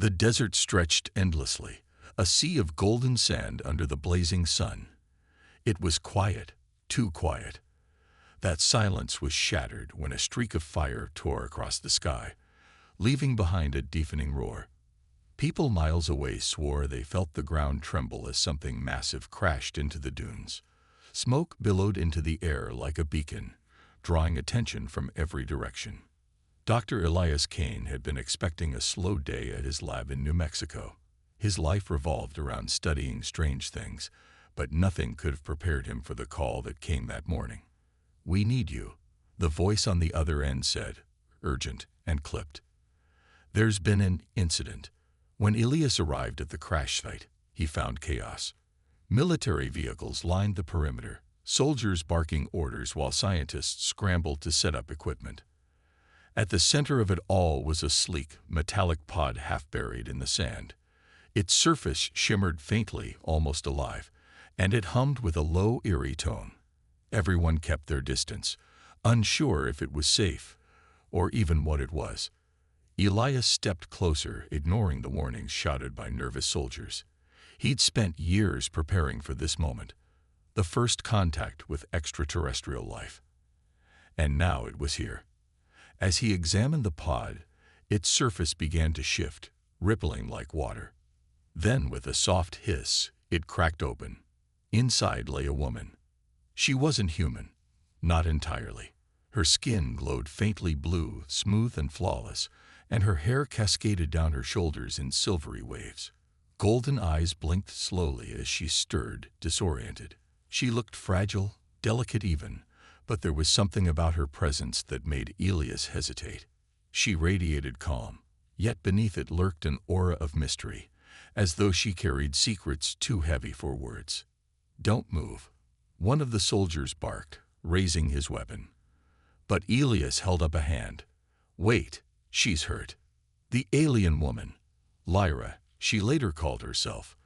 The desert stretched endlessly, a sea of golden sand under the blazing sun. It was quiet, too quiet. That silence was shattered when a streak of fire tore across the sky, leaving behind a deafening roar. People miles away swore they felt the ground tremble as something massive crashed into the dunes. Smoke billowed into the air like a beacon, drawing attention from every direction. Dr. Elias Kane had been expecting a slow day at his lab in New Mexico. His life revolved around studying strange things, but nothing could have prepared him for the call that came that morning. "We need you," the voice on the other end said, urgent and clipped. "There's been an incident." When Elias arrived at the crash site, he found chaos. Military vehicles lined the perimeter, soldiers barking orders while scientists scrambled to set up equipment. At the center of it all was a sleek, metallic pod half buried in the sand. Its surface shimmered faintly, almost alive, and it hummed with a low, eerie tone. Everyone kept their distance, unsure if it was safe, or even what it was. Elias stepped closer, ignoring the warnings shouted by nervous soldiers. He'd spent years preparing for this moment, the first contact with extraterrestrial life. And now it was here. As he examined the pod, its surface began to shift, rippling like water. Then, with a soft hiss, it cracked open. Inside lay a woman. She wasn't human, not entirely. Her skin glowed faintly blue, smooth and flawless, and her hair cascaded down her shoulders in silvery waves. Golden eyes blinked slowly as she stirred, disoriented. She looked fragile, delicate even, but there was something about her presence that made Elias hesitate. She radiated calm, yet beneath it lurked an aura of mystery, as though she carried secrets too heavy for words. "Don't move," one of the soldiers barked, raising his weapon. But Elias held up a hand. "Wait, she's hurt." The alien woman, Lyra, she later called herself,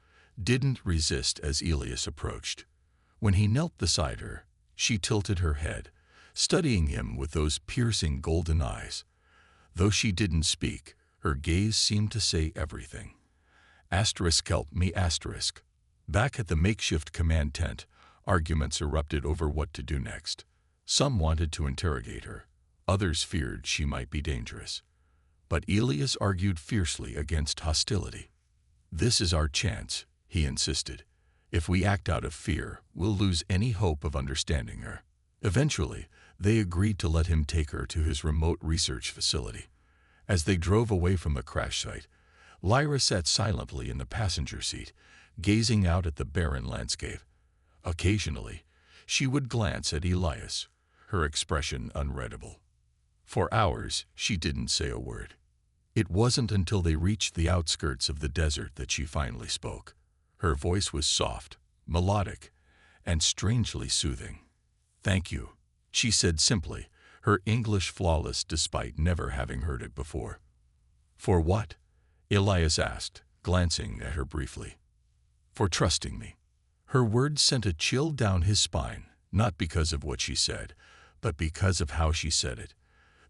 didn't resist as Elias approached. When he knelt beside her, she tilted her head, studying him with those piercing golden eyes. Though she didn't speak, her gaze seemed to say everything. Help me. Back at the makeshift command tent, arguments erupted over what to do next. Some wanted to interrogate her. Others feared she might be dangerous. But Elias argued fiercely against hostility. "This is our chance," he insisted. "If we act out of fear, we'll lose any hope of understanding her." Eventually, they agreed to let him take her to his remote research facility. As they drove away from the crash site, Lyra sat silently in the passenger seat, gazing out at the barren landscape. Occasionally, she would glance at Elias, her expression unreadable. For hours, she didn't say a word. It wasn't until they reached the outskirts of the desert that she finally spoke. Her voice was soft, melodic, and strangely soothing. "Thank you," she said simply, her English flawless despite never having heard it before. "For what?" Elias asked, glancing at her briefly. "For trusting me." Her words sent a chill down his spine, not because of what she said, but because of how she said it.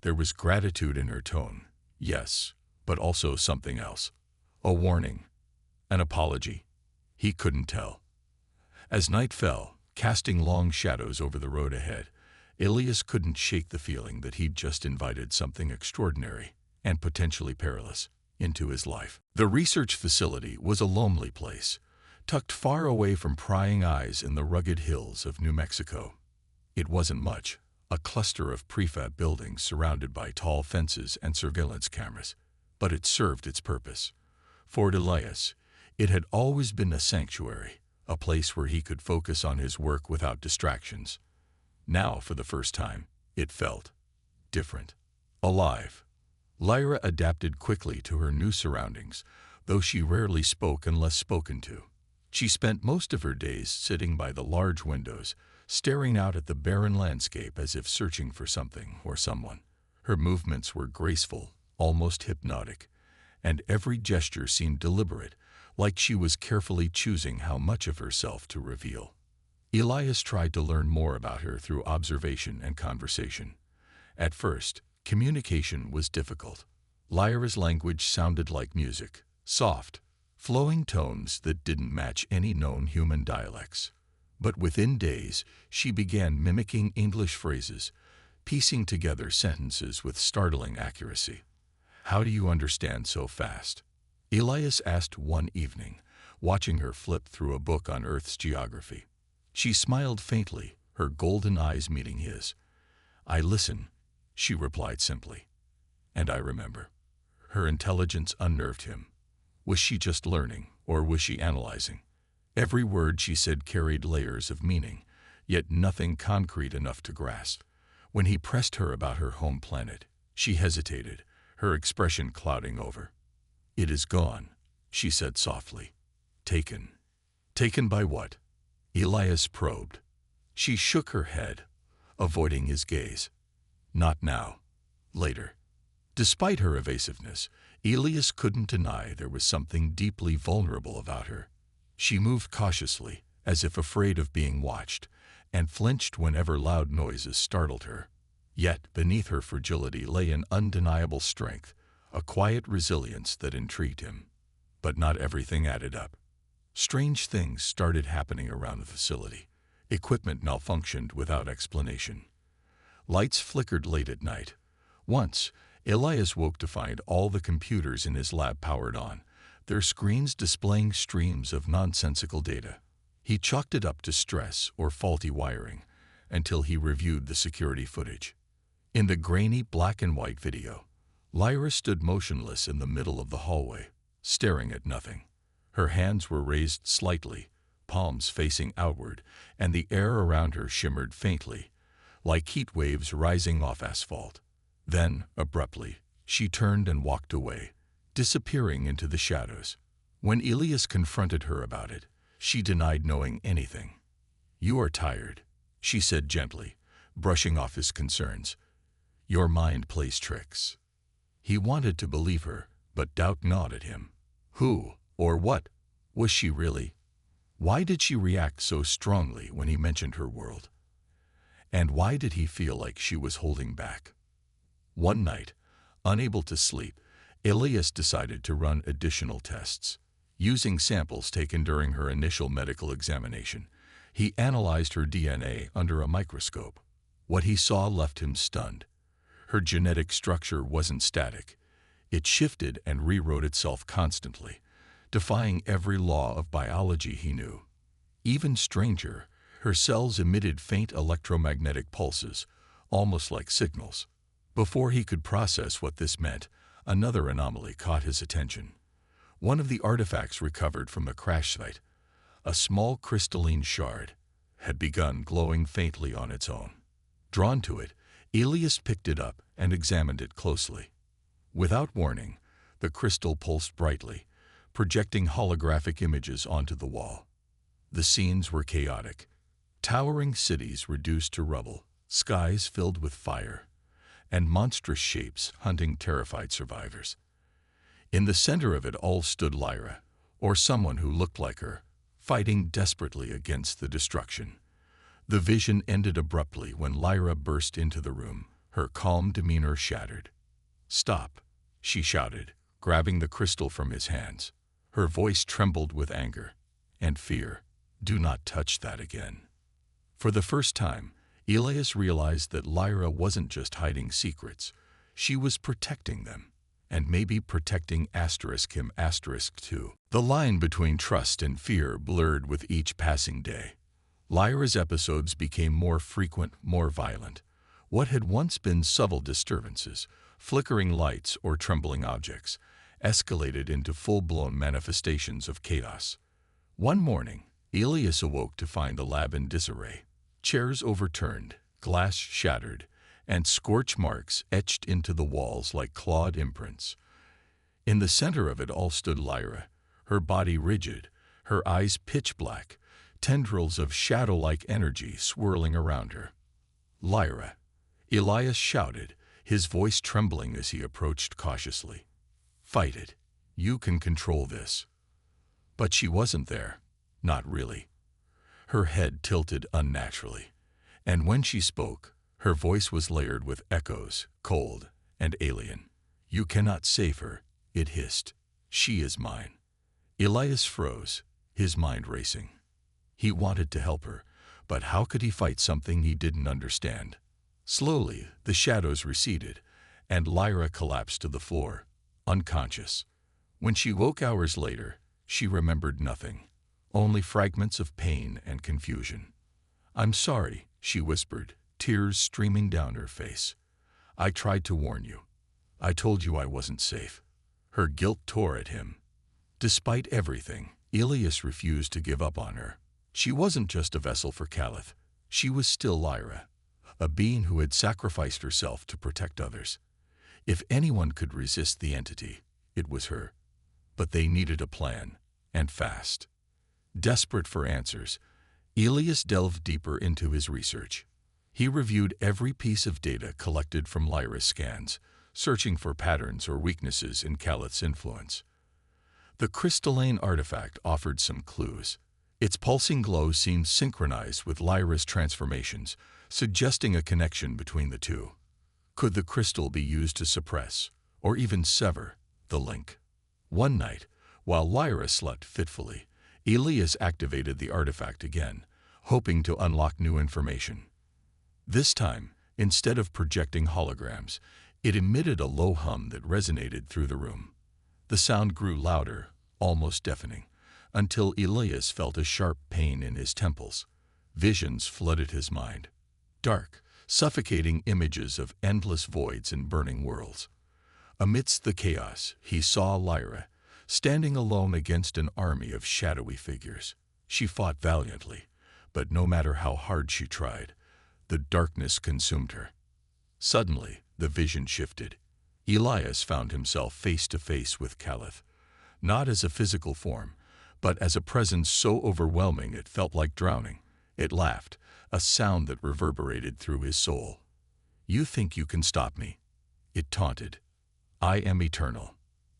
There was gratitude in her tone, yes, but also something else. A warning, an apology. He couldn't tell. As night fell, casting long shadows over the road ahead, Elias couldn't shake the feeling that he'd just invited something extraordinary, and potentially perilous, into his life. The research facility was a lonely place, tucked far away from prying eyes in the rugged hills of New Mexico. It wasn't much, a cluster of prefab buildings surrounded by tall fences and surveillance cameras, but it served its purpose. For Elias, it had always been a sanctuary, a place where he could focus on his work without distractions. Now, for the first time, it felt different, alive. Lyra adapted quickly to her new surroundings, though she rarely spoke unless spoken to. She spent most of her days sitting by the large windows, staring out at the barren landscape as if searching for something or someone. Her movements were graceful, almost hypnotic, and every gesture seemed deliberate, like she was carefully choosing how much of herself to reveal. Elias tried to learn more about her through observation and conversation. At first, communication was difficult. Lyra's language sounded like music, soft, flowing tones that didn't match any known human dialects. But within days, she began mimicking English phrases, piecing together sentences with startling accuracy. "How do you understand so fast?" Elias asked one evening, watching her flip through a book on Earth's geography. She smiled faintly, her golden eyes meeting his. "I listen," she replied simply. "And I remember." Her intelligence unnerved him. Was she just learning, or was she analyzing? Every word she said carried layers of meaning, yet nothing concrete enough to grasp. When he pressed her about her home planet, she hesitated, her expression clouding over. "It is gone," she said softly. "Taken." "Taken by what?" Elias probed. She shook her head, avoiding his gaze. "Not now. Later." Despite her evasiveness, Elias couldn't deny there was something deeply vulnerable about her. She moved cautiously, as if afraid of being watched, and flinched whenever loud noises startled her. Yet beneath her fragility lay an undeniable strength, a quiet resilience that intrigued him. But not everything added up. Strange things started happening around the facility. Equipment malfunctioned without explanation. Lights flickered late at night. Once, Elias woke to find all the computers in his lab powered on, their screens displaying streams of nonsensical data. He chalked it up to stress or faulty wiring, until he reviewed the security footage. In the grainy black and white video, Lyra stood motionless in the middle of the hallway, staring at nothing. Her hands were raised slightly, palms facing outward, and the air around her shimmered faintly, like heat waves rising off asphalt. Then, abruptly, she turned and walked away, disappearing into the shadows. When Elias confronted her about it, she denied knowing anything. "You are tired," she said gently, brushing off his concerns. "Your mind plays tricks." He wanted to believe her, but doubt gnawed at him. Who, or what, was she really? Why did she react so strongly when he mentioned her world? And why did he feel like she was holding back? One night, unable to sleep, Elias decided to run additional tests. Using samples taken during her initial medical examination, he analyzed her DNA under a microscope. What he saw left him stunned. Her genetic structure wasn't static. It shifted and rewrote itself constantly, defying every law of biology he knew. Even stranger, her cells emitted faint electromagnetic pulses, almost like signals. Before he could process what this meant, another anomaly caught his attention. One of the artifacts recovered from the crash site, a small crystalline shard, had begun glowing faintly on its own. Drawn to it, Elias picked it up and examined it closely. Without warning, the crystal pulsed brightly, projecting holographic images onto the wall. The scenes were chaotic. Towering cities reduced to rubble, skies filled with fire, and monstrous shapes hunting terrified survivors. In the center of it all stood Lyra, or someone who looked like her, fighting desperately against the destruction. The vision ended abruptly when Lyra burst into the room, her calm demeanor shattered. "Stop," she shouted, grabbing the crystal from his hands. Her voice trembled with anger and fear. "Do not touch that again." For the first time, Elias realized that Lyra wasn't just hiding secrets. She was protecting them, and maybe protecting him too. The line between trust and fear blurred with each passing day. Lyra's episodes became more frequent, more violent. What had once been subtle disturbances, flickering lights or trembling objects, escalated into full-blown manifestations of chaos. One morning, Elias awoke to find the lab in disarray. Chairs overturned, glass shattered, and scorch marks etched into the walls like clawed imprints. In the center of it all stood Lyra, her body rigid, her eyes pitch black, tendrils of shadow-like energy swirling around her. "Lyra," Elias shouted, his voice trembling as he approached cautiously. "Fight it. You can control this." But she wasn't there. Not really. Her head tilted unnaturally, and when she spoke, her voice was layered with echoes, cold and alien. "You cannot save her," it hissed. She is mine. Elias froze, his mind racing. He wanted to help her, but how could he fight something he didn't understand? Slowly, the shadows receded, and Lyra collapsed to the floor, unconscious. When she woke hours later, she remembered nothing, only fragments of pain and confusion. "I'm sorry," she whispered, tears streaming down her face. "I tried to warn you. I told you I wasn't safe." Her guilt tore at him. Despite everything, Elias refused to give up on her. She wasn't just a vessel for Caliph. She was still Lyra, a being who had sacrificed herself to protect others. If anyone could resist the entity, it was her. But they needed a plan, and fast. Desperate for answers, Elias delved deeper into his research. He reviewed every piece of data collected from Lyra's scans, searching for patterns or weaknesses in Caliph's influence. The crystalline artifact offered some clues. Its pulsing glow seemed synchronized with Lyra's transformations, suggesting a connection between the two. Could the crystal be used to suppress, or even sever, the link? One night, while Lyra slept fitfully, Elias activated the artifact again, hoping to unlock new information. This time, instead of projecting holograms, it emitted a low hum that resonated through the room. The sound grew louder, almost deafening, until Elias felt a sharp pain in his temples. Visions flooded his mind. Dark, suffocating images of endless voids and burning worlds. Amidst the chaos, he saw Lyra, standing alone against an army of shadowy figures. She fought valiantly, but no matter how hard she tried, the darkness consumed her. Suddenly, the vision shifted. Elias found himself face to face with Caliph, not as a physical form, but as a presence so overwhelming it felt like drowning. It laughed, a sound that reverberated through his soul. "You think you can stop me?" it taunted. "I am eternal.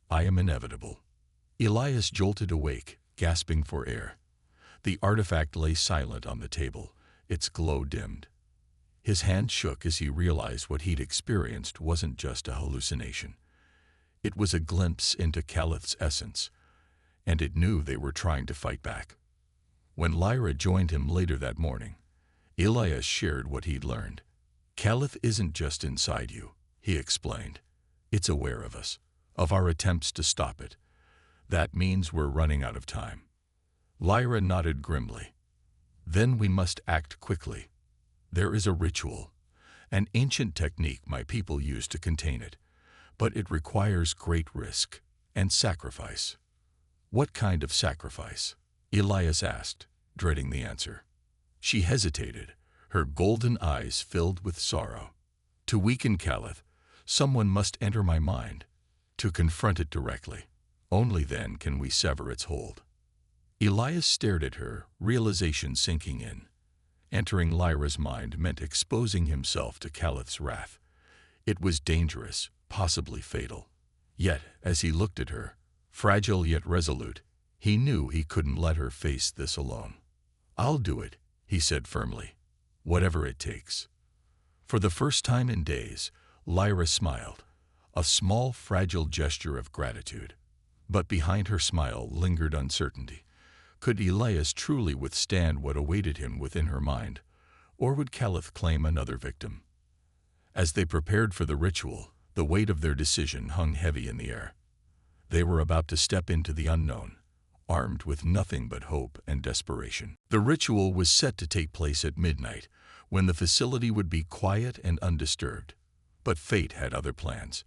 I am inevitable." Elias jolted awake, gasping for air. The artifact lay silent on the table, its glow dimmed. His hand shook as he realized what he'd experienced wasn't just a hallucination. It was a glimpse into Caliph's essence, and it knew they were trying to fight back. When Lyra joined him later that morning, Elias shared what he'd learned. "Caliph isn't just inside you," he explained. "It's aware of us, of our attempts to stop it. That means we're running out of time." Lyra nodded grimly. "Then we must act quickly. There is a ritual, an ancient technique my people use to contain it, but it requires great risk and sacrifice." "What kind of sacrifice?" Elias asked, dreading the answer. She hesitated, her golden eyes filled with sorrow. "To weaken Caliph, someone must enter my mind, to confront it directly. Only then can we sever its hold." Elias stared at her, realization sinking in. Entering Lyra's mind meant exposing himself to Caliph's wrath. It was dangerous, possibly fatal. Yet, as he looked at her, fragile yet resolute, he knew he couldn't let her face this alone. "I'll do it," he said firmly, "whatever it takes." For the first time in days, Lyra smiled, a small, fragile gesture of gratitude. But behind her smile lingered uncertainty. Could Elias truly withstand what awaited him within her mind, or would Caliph claim another victim? As they prepared for the ritual, the weight of their decision hung heavy in the air. They were about to step into the unknown, armed with nothing but hope and desperation. The ritual was set to take place at midnight, when the facility would be quiet and undisturbed. But fate had other plans.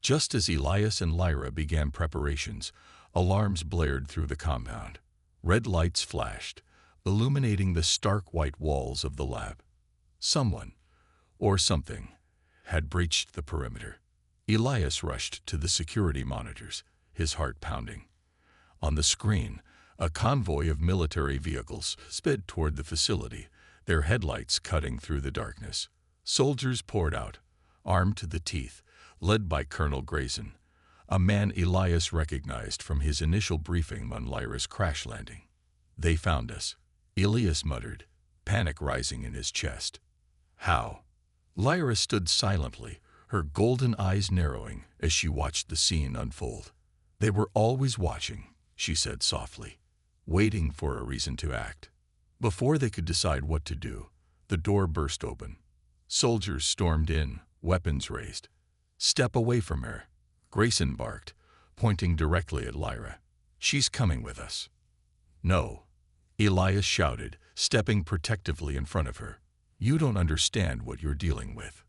Just as Elias and Lyra began preparations, alarms blared through the compound. Red lights flashed, illuminating the stark white walls of the lab. Someone, or something, had breached the perimeter. Elias rushed to the security monitors, his heart pounding. On the screen, a convoy of military vehicles sped toward the facility, their headlights cutting through the darkness. Soldiers poured out, armed to the teeth, led by Colonel Grayson, a man Elias recognized from his initial briefing on Lyra's crash landing. "They found us," Elias muttered, panic rising in his chest. "How?" Lyra stood silently, her golden eyes narrowing as she watched the scene unfold. They were always watching, she said softly, waiting for a reason to act. Before they could decide what to do, the door burst open. Soldiers stormed in, weapons raised. "Step away from her," Grayson barked, pointing directly at Lyra. "She's coming with us." "No," Elias shouted, stepping protectively in front of her. "You don't understand what you're dealing with."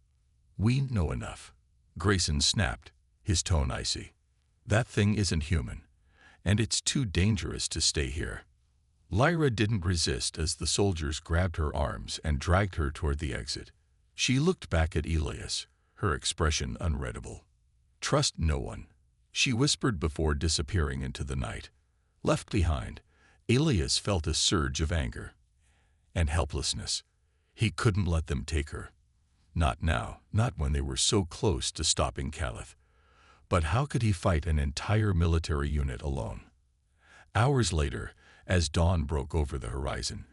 "We know enough," Grayson snapped, his tone icy. "That thing isn't human, and it's too dangerous to stay here." Lyra didn't resist as the soldiers grabbed her arms and dragged her toward the exit. She looked back at Elias, her expression unreadable. "Trust no one," she whispered before disappearing into the night. Left behind, Elias felt a surge of anger and helplessness. He couldn't let them take her. Not now, not when they were so close to stopping Caliph. But how could he fight an entire military unit alone? Hours later, as dawn broke over the horizon,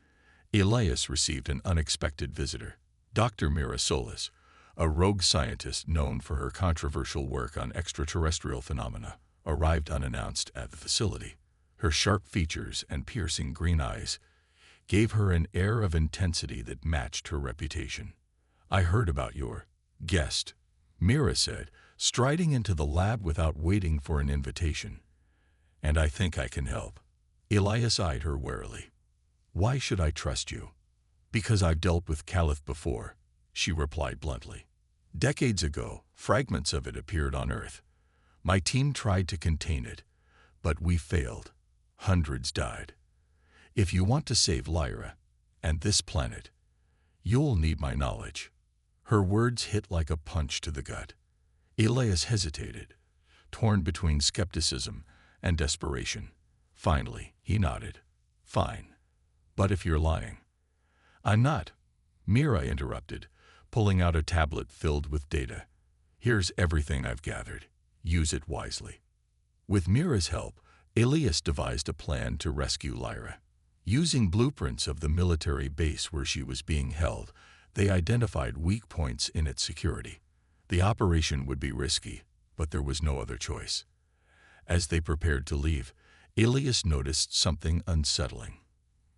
Elias received an unexpected visitor. Dr. Mira Solis, a rogue scientist known for her controversial work on extraterrestrial phenomena, arrived unannounced at the facility. Her sharp features and piercing green eyes gave her an air of intensity that matched her reputation. "I heard about your guest," Mira said, striding into the lab without waiting for an invitation. "And I think I can help." Elias eyed her warily. "Why should I trust you?" "Because I've dealt with Caliph before," she replied bluntly. "Decades ago, fragments of it appeared on Earth. My team tried to contain it, but we failed. Hundreds died. If you want to save Lyra and this planet, you'll need my knowledge." Her words hit like a punch to the gut. Elias hesitated, torn between skepticism and desperation. Finally, he nodded. "Fine. But if you're lying." "I'm not," Mira interrupted, pulling out a tablet filled with data. "Here's everything I've gathered. Use it wisely." With Mira's help, Elias devised a plan to rescue Lyra. Using blueprints of the military base where she was being held, they identified weak points in its security. The operation would be risky, but there was no other choice. As they prepared to leave, Elias noticed something unsettling.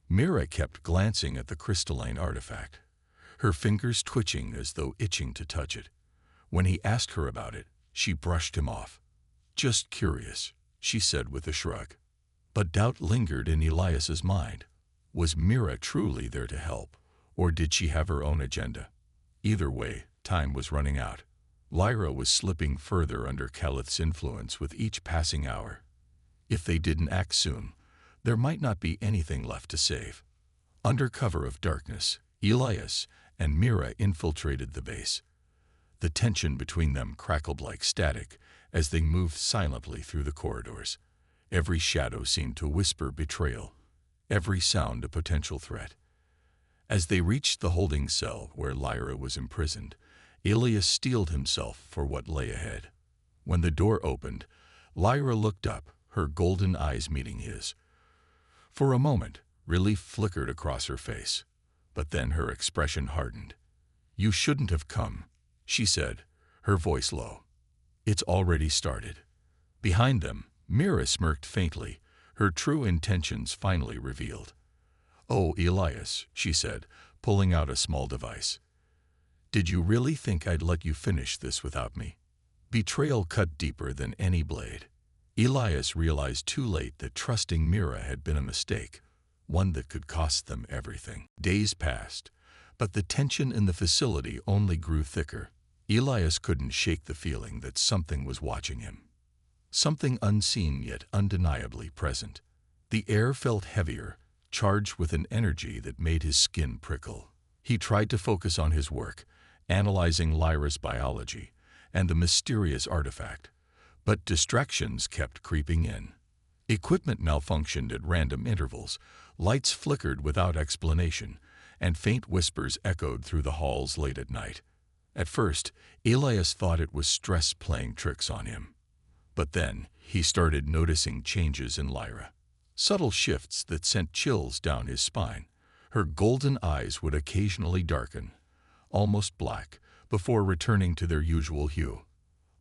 Mira kept glancing at the crystalline artifact, her fingers twitching as though itching to touch it. When he asked her about it, she brushed him off. "Just curious," she said with a shrug. But doubt lingered in Elias's mind. Was Mira truly there to help, or did she have her own agenda? Either way, time was running out. Lyra was slipping further under Calith's influence with each passing hour. If they didn't act soon, there might not be anything left to save. Under cover of darkness, Elias and Mira infiltrated the base. The tension between them crackled like static as they moved silently through the corridors. Every shadow seemed to whisper betrayal, every sound a potential threat. As they reached the holding cell where Lyra was imprisoned, Elias steeled himself for what lay ahead. When the door opened, Lyra looked up, her golden eyes meeting his. For a moment, relief flickered across her face, but then her expression hardened. "You shouldn't have come," she said, her voice low. "It's already started." Behind them, Mira smirked faintly, her true intentions finally revealed. "Oh, Elias," she said, pulling out a small device. "Did you really think I'd let you finish this without me?" Betrayal cut deeper than any blade. Elias realized too late that trusting Mira had been a mistake, one that could cost them everything. Days passed, but the tension in the facility only grew thicker. Elias couldn't shake the feeling that something was watching him. Something unseen yet undeniably present. The air felt heavier, charged with an energy that made his skin prickle. He tried to focus on his work, analyzing Lyra's biology and the mysterious artifact, but distractions kept creeping in. Equipment malfunctioned at random intervals, lights flickered without explanation, and faint whispers echoed through the halls late at night. At first, Elias thought it was stress playing tricks on him. But then, he started noticing changes in Lyra. Subtle shifts that sent chills down his spine. Her golden eyes would occasionally darken, almost black, before returning to their usual hue.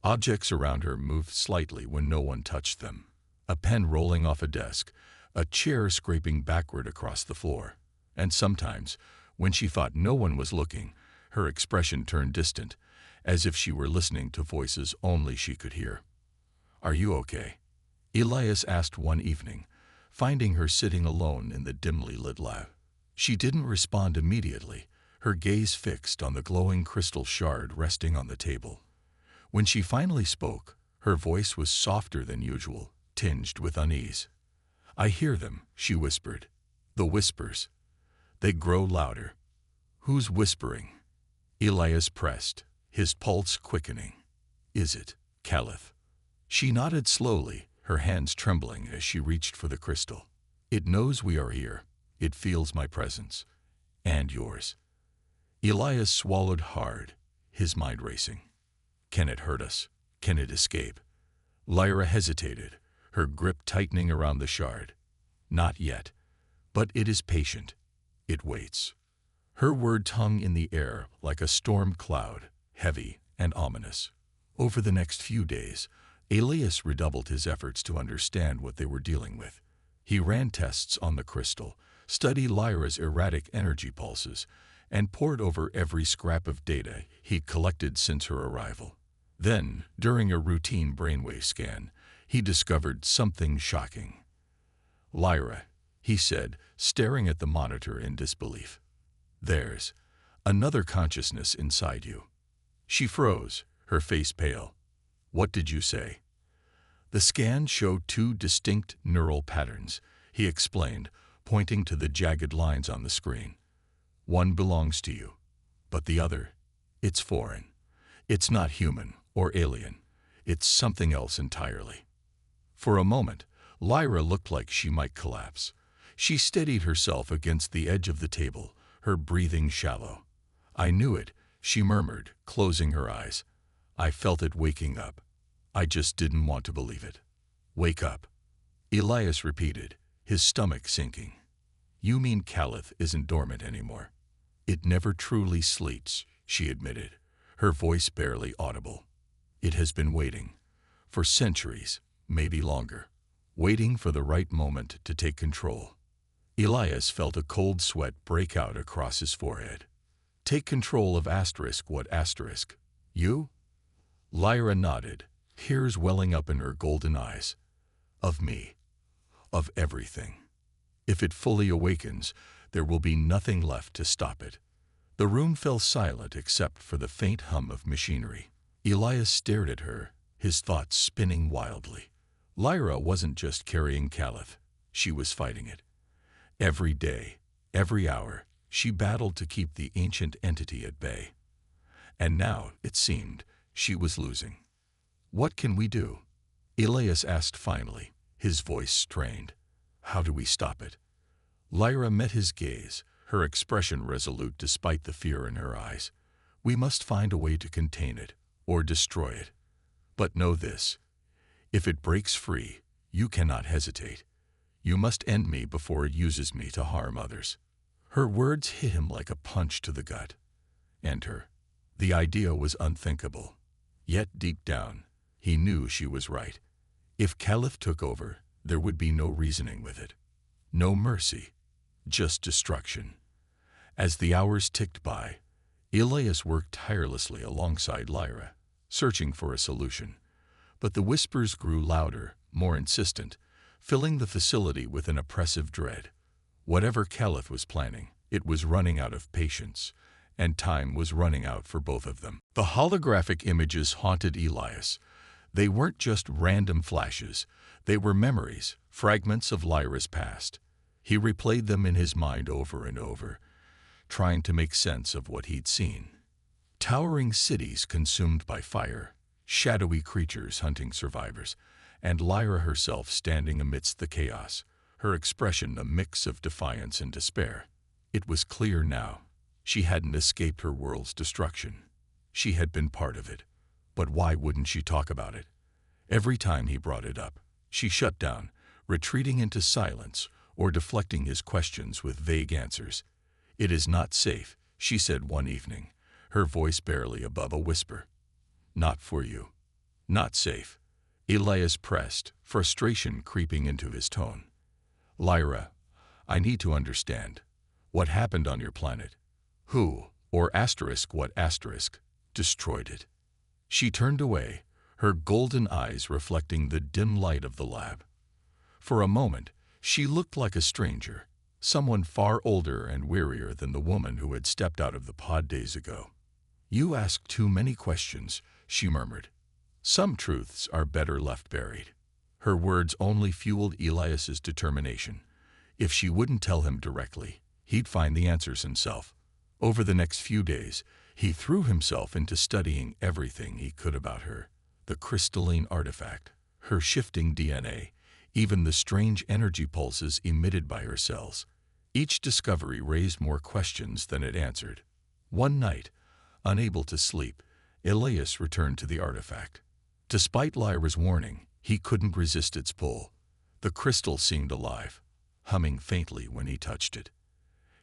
Objects around her moved slightly when no one touched them. a pen rolling off a desk, a chair scraping backward across the floor. And sometimes, when she thought no one was looking, her expression turned distant, as if she were listening to voices only she could hear. "Are you okay?" Elias asked one evening, finding her sitting alone in the dimly lit lab. She didn't respond immediately, her gaze fixed on the glowing crystal shard resting on the table. When she finally spoke, her voice was softer than usual, tinged with unease. "I hear them," she whispered. "The whispers. They grow louder." "Who's whispering?" Elias pressed, his pulse quickening. "Is it Caliph?" She nodded slowly, her hands trembling as she reached for the crystal. "It knows we are here. It feels my presence. And yours." Elias swallowed hard, his mind racing. Can it hurt us? Can it escape? Lyra hesitated, her grip tightening around the shard. "Not yet. But it is patient. It waits." Her words hung in the air like a storm cloud, heavy and ominous. Over the next few days, Elias redoubled his efforts to understand what they were dealing with. He ran tests on the crystal, studied Lyra's erratic energy pulses, and pored over every scrap of data he'd collected since her arrival. Then, during a routine brainwave scan, he discovered something shocking. "Lyra," he said, staring at the monitor in disbelief. "There's another consciousness inside you." She froze, her face pale. "What did you say?" "The scan showed two distinct neural patterns," he explained, pointing to the jagged lines on the screen. "One belongs to you, but the other, it's foreign. It's not human or alien. It's something else entirely." For a moment, Lyra looked like she might collapse. She steadied herself against the edge of the table, her breathing shallow. "I knew it," she murmured, closing her eyes. "I felt it waking up. I just didn't want to believe it." "Wake up," Elias repeated, his stomach sinking. "You mean Caliph isn't dormant anymore?" "It never truly sleeps," she admitted, her voice barely audible. "It has been waiting. For centuries, maybe longer. Waiting for the right moment to take control." Elias felt a cold sweat break out across his forehead. "Take control of asterisk what asterisk? You?" Lyra nodded, tears welling up in her golden eyes. "Of me. Of everything. If it fully awakens, there will be nothing left to stop it." The room fell silent except for the faint hum of machinery. Elias stared at her, his thoughts spinning wildly. Lyra wasn't just carrying Caliph, she was fighting it. Every day, every hour, she battled to keep the ancient entity at bay. And now, it seemed, she was losing. "What can we do?" Elias asked finally, his voice strained. "How do we stop it?" Lyra met his gaze, her expression resolute despite the fear in her eyes. "We must find a way to contain it, or destroy it. But know this. If it breaks free, you cannot hesitate. You must end me before it uses me to harm others." Her words hit him like a punch to the gut. End her. The idea was unthinkable. Yet deep down, he knew she was right. If Caliph took over, there would be no reasoning with it. No mercy, just destruction. As the hours ticked by, Elias worked tirelessly alongside Lyra, searching for a solution. But the whispers grew louder, more insistent, filling the facility with an oppressive dread. Whatever Caliph was planning, it was running out of patience, and time was running out for both of them. The holographic images haunted Elias. They weren't just random flashes. They were memories, fragments of Lyra's past. He replayed them in his mind over and over, trying to make sense of what he'd seen. Towering cities consumed by fire, shadowy creatures hunting survivors, and Lyra herself standing amidst the chaos, her expression a mix of defiance and despair. It was clear now. She hadn't escaped her world's destruction. She had been part of it. But why wouldn't she talk about it? Every time he brought it up, she shut down, retreating into silence or deflecting his questions with vague answers. "It is not safe," she said one evening, her voice barely above a whisper. "Not for you. Not safe. Elias pressed, frustration creeping into his tone. Lyra, I need to understand. What happened on your planet? Who, or asterisk what asterisk, destroyed it? She turned away, her golden eyes reflecting the dim light of the lab. For a moment, she looked like a stranger, someone far older and wearier than the woman who had stepped out of the pod days ago. You ask too many questions, she murmured. Some truths are better left buried. Her words only fueled Elias's determination. If she wouldn't tell him directly, he'd find the answers himself. Over the next few days, he threw himself into studying everything he could about her. The crystalline artifact, her shifting DNA, even the strange energy pulses emitted by her cells. Each discovery raised more questions than it answered. One night, unable to sleep, Elias returned to the artifact. Despite Lyra's warning, he couldn't resist its pull. The crystal seemed alive, humming faintly when he touched it.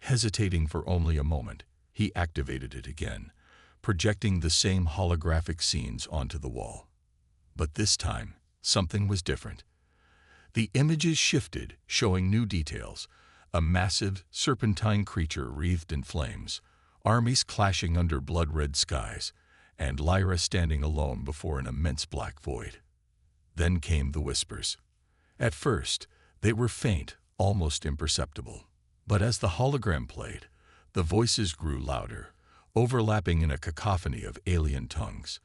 Hesitating for only a moment, he activated it again, projecting the same holographic scenes onto the wall. But this time, something was different. The images shifted, showing new details. A massive, serpentine creature wreathed in flames, armies clashing under blood-red skies, and Lyra standing alone before an immense black void. Then came the whispers. At first, they were faint, almost imperceptible. But as the hologram played, the voices grew louder, overlapping in a cacophony of alien tongues.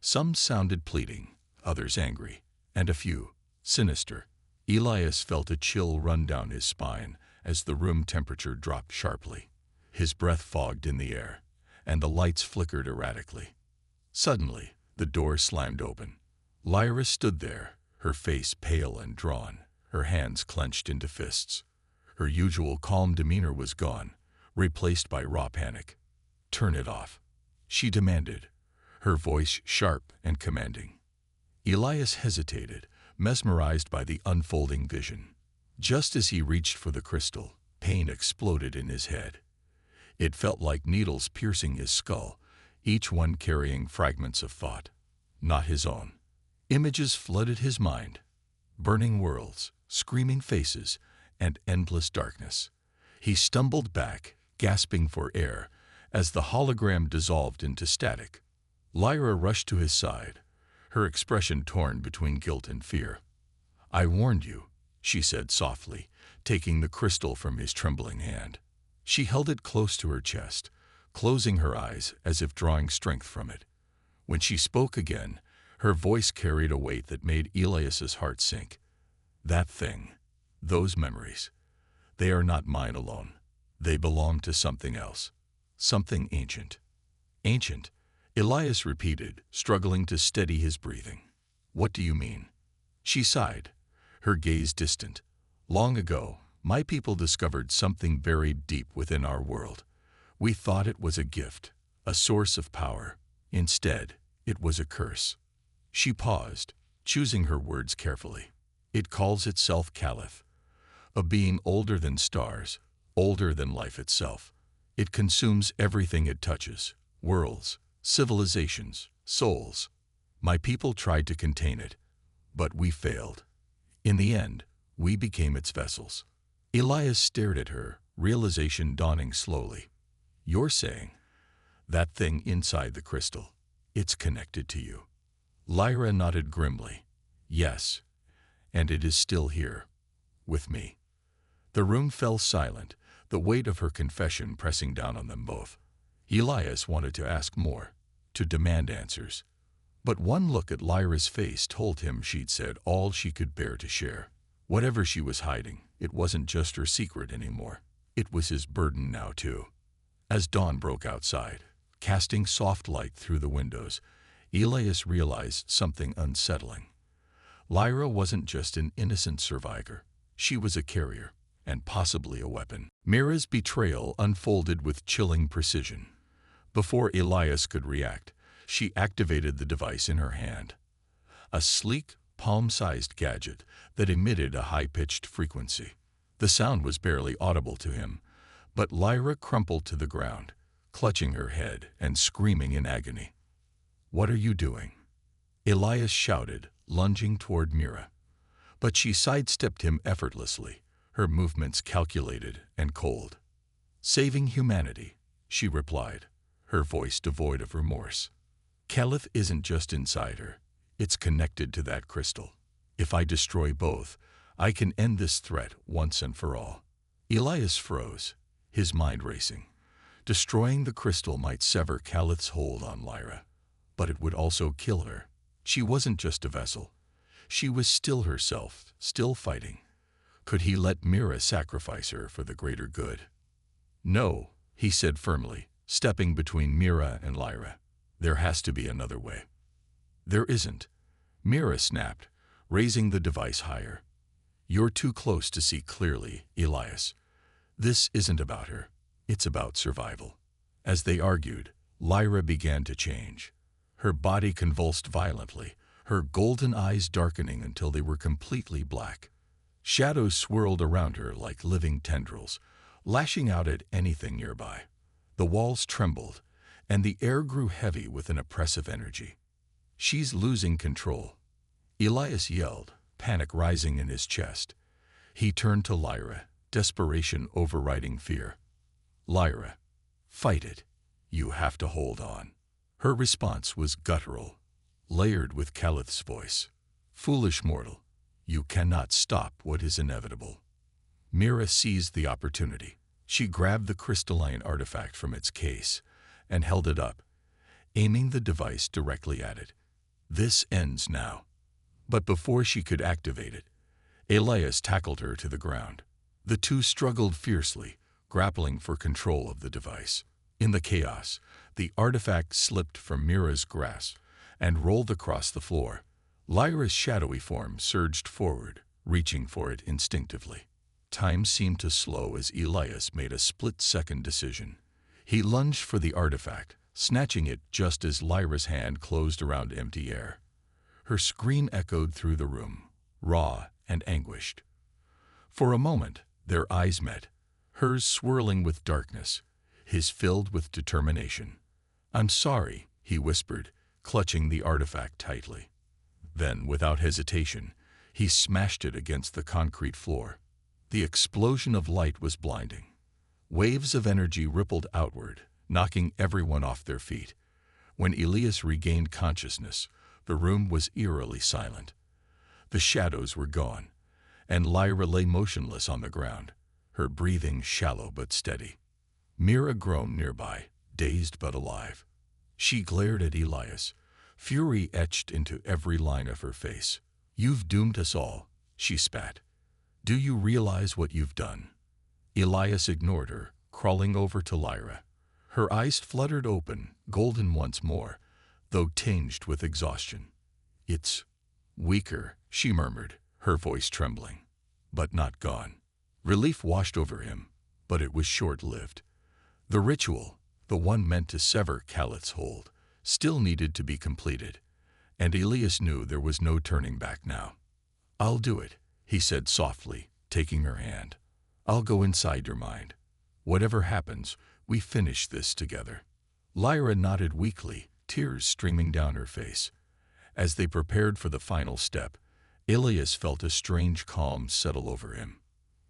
Some sounded pleading, others angry, and a few, sinister. Elias felt a chill run down his spine as the room temperature dropped sharply. His breath fogged in the air, and the lights flickered erratically. Suddenly, the door slammed open. Lyra stood there, her face pale and drawn, her hands clenched into fists. Her usual calm demeanor was gone, replaced by raw panic. "Turn it off," she demanded, her voice sharp and commanding. Elias hesitated, mesmerized by the unfolding vision. Just as he reached for the crystal, pain exploded in his head. It felt like needles piercing his skull, each one carrying fragments of thought, not his own. Images flooded his mind, burning worlds, screaming faces, and endless darkness. He stumbled back, gasping for air, as the hologram dissolved into static. Lyra rushed to his side, her expression torn between guilt and fear. "I warned you," she said softly, taking the crystal from his trembling hand. She held it close to her chest, closing her eyes as if drawing strength from it. When she spoke again, her voice carried a weight that made Elias's heart sink. "That thing, those memories, they are not mine alone. They belong to something else, something ancient." "Ancient?" Elias repeated, struggling to steady his breathing. "What do you mean?" She sighed, her gaze distant. "Long ago, my people discovered something buried deep within our world. We thought it was a gift, a source of power. Instead, it was a curse." She paused, choosing her words carefully. "It calls itself Caliph, a being older than stars, older than life itself. It consumes everything it touches, worlds, civilizations, souls. My people tried to contain it, but we failed. In the end, we became its vessels." Elias stared at her, realization dawning slowly. "You're saying, that thing inside the crystal, it's connected to you?" Lyra nodded grimly. "Yes, and it is still here, with me." The room fell silent, the weight of her confession pressing down on them both. Elias wanted to ask more, to demand answers. But one look at Lyra's face told him she'd said all she could bear to share. Whatever she was hiding, it wasn't just her secret anymore. It was his burden now, too. As dawn broke outside, casting soft light through the windows, Elias realized something unsettling. Lyra wasn't just an innocent survivor. She was a carrier, and possibly a weapon. Mira's betrayal unfolded with chilling precision. Before Elias could react, she activated the device in her hand. A sleek, palm-sized gadget that emitted a high-pitched frequency. The sound was barely audible to him, but Lyra crumpled to the ground, clutching her head and screaming in agony. "What are you doing?" Elias shouted, lunging toward Mira. But she sidestepped him effortlessly, her movements calculated and cold. "Saving humanity," she replied, her voice devoid of remorse. "Caliph isn't just inside her, it's connected to that crystal. If I destroy both, I can end this threat once and for all." Elias froze, his mind racing. Destroying the crystal might sever Caliph's hold on Lyra, but it would also kill her. She wasn't just a vessel. She was still herself, still fighting. Could he let Mira sacrifice her for the greater good? "No," he said firmly, stepping between Mira and Lyra. "There has to be another way." "There isn't," Mira snapped, raising the device higher. "You're too close to see clearly, Elias. This isn't about her. It's about survival." As they argued, Lyra began to change. Her body convulsed violently, her golden eyes darkening until they were completely black. Shadows swirled around her like living tendrils, lashing out at anything nearby. The walls trembled, and the air grew heavy with an oppressive energy. "She's losing control," Elias yelled, panic rising in his chest. He turned to Lyra, desperation overriding fear. "Lyra, fight it. You have to hold on." Her response was guttural, layered with Caliph's voice. "Foolish mortal, you cannot stop what is inevitable." Mira seized the opportunity. She grabbed the crystalline artifact from its case and held it up, aiming the device directly at it. "This ends now." But before she could activate it, Elias tackled her to the ground. The two struggled fiercely, grappling for control of the device. In the chaos, the artifact slipped from Mira's grasp and rolled across the floor. Lyra's shadowy form surged forward, reaching for it instinctively. Time seemed to slow as Elias made a split-second decision. He lunged for the artifact, snatching it just as Lyra's hand closed around empty air. Her scream echoed through the room, raw and anguished. For a moment, their eyes met, hers swirling with darkness, his filled with determination. "I'm sorry," he whispered, clutching the artifact tightly. Then, without hesitation, he smashed it against the concrete floor. The explosion of light was blinding. Waves of energy rippled outward, knocking everyone off their feet. When Elias regained consciousness, the room was eerily silent. The shadows were gone, and Lyra lay motionless on the ground, her breathing shallow but steady. Mira groaned nearby, dazed but alive. She glared at Elias, fury etched into every line of her face. "You've doomed us all," she spat. "Do you realize what you've done?" Elias ignored her, crawling over to Lyra. Her eyes fluttered open, golden once more, though tinged with exhaustion. "It's weaker," she murmured, her voice trembling. "But not gone." Relief washed over him, but it was short-lived. The ritual, the one meant to sever Caliph's hold, still needed to be completed, and Elias knew there was no turning back now. "I'll do it," he said softly, taking her hand. "I'll go inside your mind. Whatever happens, we finish this together." Lyra nodded weakly, tears streaming down her face. As they prepared for the final step, Elias felt a strange calm settle over him.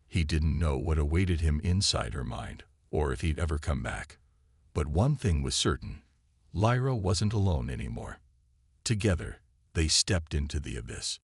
He didn't know what awaited him inside her mind, or if he'd ever come back. But one thing was certain: Lyra wasn't alone anymore. Together, they stepped into the abyss.